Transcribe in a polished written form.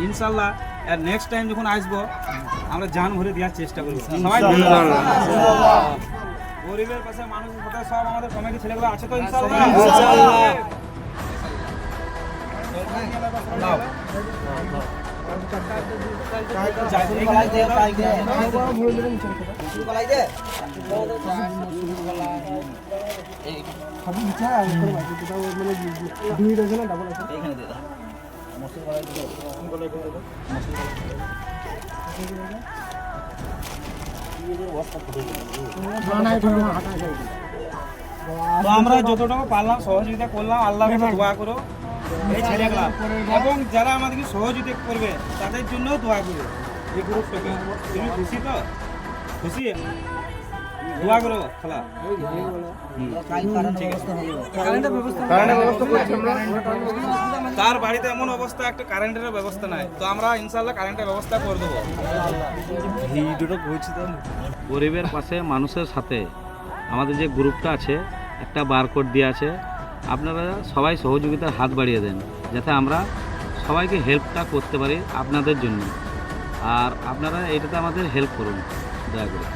ইনশাল্লাহ আর next time যখন আসবো আমরা জান ভরে দেওয়ার চেষ্টা করবো সবাই গরিবের পাশে মানুষের কথা সব আমাদের কমিটি ছেলেগুলো আছে তো ইনশাল্লাহ তো আমরা যতটুকু পারলাম সহযোগিতা করলাম, আল্লাহর কাছে দোয়া করো এই ছেলেগুলা এবং যারা আমাদেরকে সহযোগিতা করবে তাদের জন্য দোয়া করো। এই গ্রুপ থেকে তুমি খুশি তো? খুশি? দোয়া করো খালা। তার বাড়িতে এমন অবস্থা একটা কারেন্টের ব্যবস্থা নাই, তো আমরা ইনশাল্লাহ কারেন্টের ব্যবস্থা করে দেবো। গরিবের পাশে মানুষের সাথে আমাদের যে গ্রুপটা আছে একটা বারকোড দেওয়া আছে, আপনারা সবাই সহযোগিতার হাত বাড়িয়ে দেন যাতে আমরা সবাইকে হেল্পটা করতে পারি আপনাদের জন্য। আর আপনারা এটাতে আমাদের হেল্প করুন দয়া করে।